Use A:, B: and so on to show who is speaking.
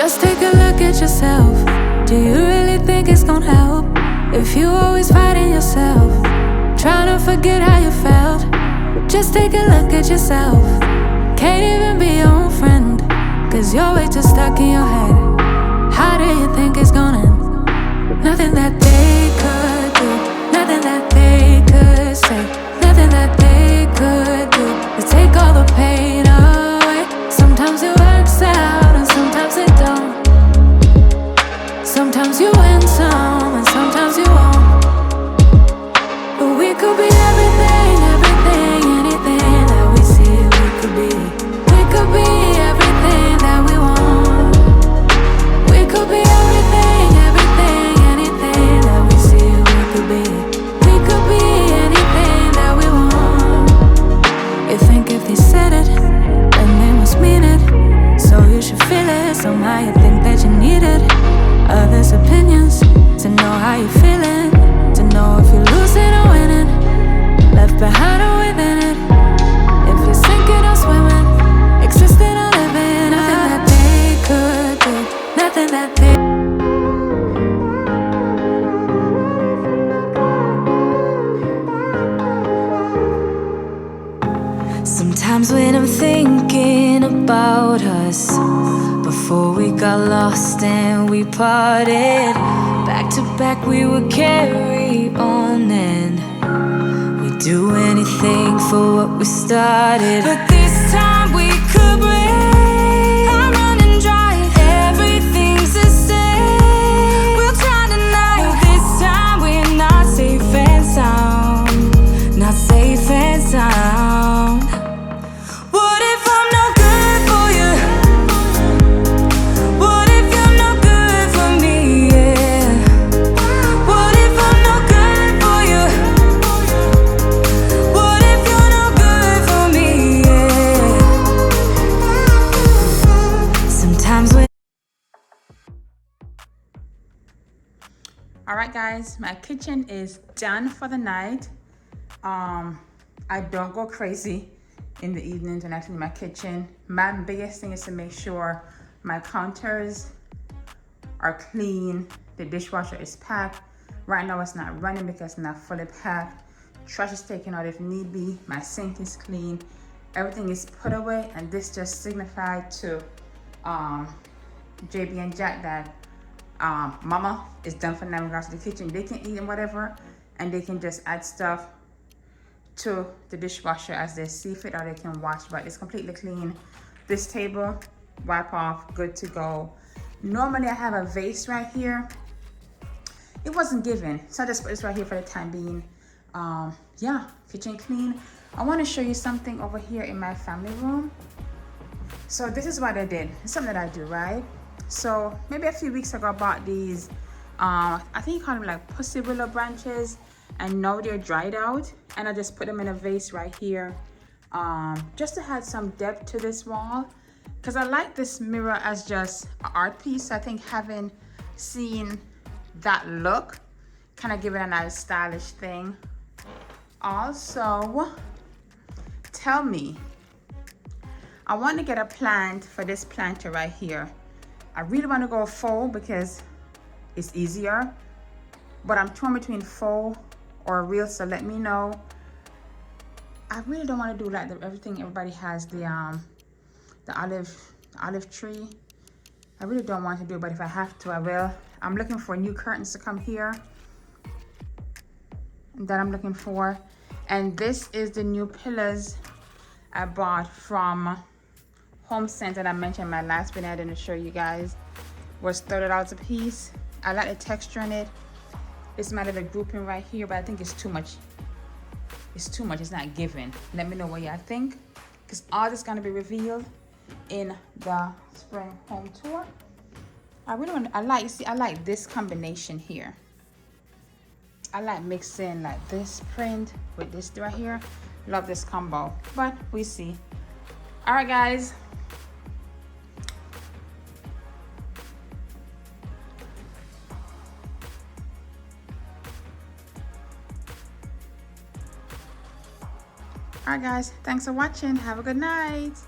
A: Just take a look at yourself. Do you really think it's gonna help if you always fighting yourself, trying to forget how you felt? Just take a look at yourself. Can't even be your own friend, cause you're way too stuck in your head. How do you think it's gonna end? Nothing that they could do, nothing that they could say, nothing that they could do to take all the pain away. Sometimes it works out and sometimes it don't. Sometimes you win some and sometimes you won't. But we could be everything, everything, anything that we see we could be. We could be everything that we want. We could be everything, everything, anything that we see we could be. We could be anything that we want. You think if they said it, then they must mean it. So you should feel it, somehow you think that you need it. Others' opinions, to know how you're feeling, to know if you're losing or winning, left behind or within it. If you're sinking or swimming, existing or living. Nothing that they could do, nothing that they. Sometimes when I'm thinking about us, before we got lost and we parted, back to back we would carry on and we'd do anything for what we started. But this time we could break. I'm running dry, everything's the same. We'll try tonight, but this time we're not safe and sound. Not safe and sound. What if I'm no good for you? What if you're no good for me? Yeah. What if I'm no good for you? What if you're no good for me? Yeah. Sometimes when.
B: All right, guys, my kitchen is done for the night. I don't go crazy in the evenings when I clean my kitchen. My biggest thing is to make sure my counters are clean, the dishwasher is packed. Right now it's not running because it's not fully packed. Trash is taken out if need be. My sink is clean. Everything is put away, and this just signified to JB and Jack that Mama is done for now in regards to the kitchen. They can eat and whatever, and they can just add stuff to the dishwasher as they see fit, or they can wash, but it's completely clean. This table, wipe off, good to go. Normally I have a vase right here. It wasn't given, so I just put this right here for the time being. Yeah, kitchen clean. I want to show you something over here in my family room. So this is what I did. It's something that I do, right? So maybe a few weeks ago I bought these, I think you call them like pussy willow branches, and now they're dried out, and I just put them in a vase right here, just to add some depth to this wall, because I like this mirror as just an art piece. I think having seen that look kind of give it a nice stylish thing. Also, tell me, I want to get a plant for this planter right here. I really want to go faux because it's easier, but I'm torn between faux or real, so let me know. I really don't want to do like everything everybody has, the olive tree. I really don't want to do it, but if I have to, I will. I'm looking for new curtains to come here that I'm looking for. And this is the new pillars I bought from Home Sense that I mentioned in my last video. I didn't show you guys. Was $30 a piece. I like the texture in it. This might have a grouping right here, but I think it's too much. It's too much, it's not given. Let me know what y'all think, because all this is gonna be revealed in the spring home tour. I like this combination here. I like mixing like this print with this right here. Love this combo, but we see. All right, guys. All right, guys, thanks for watching. Have a good night.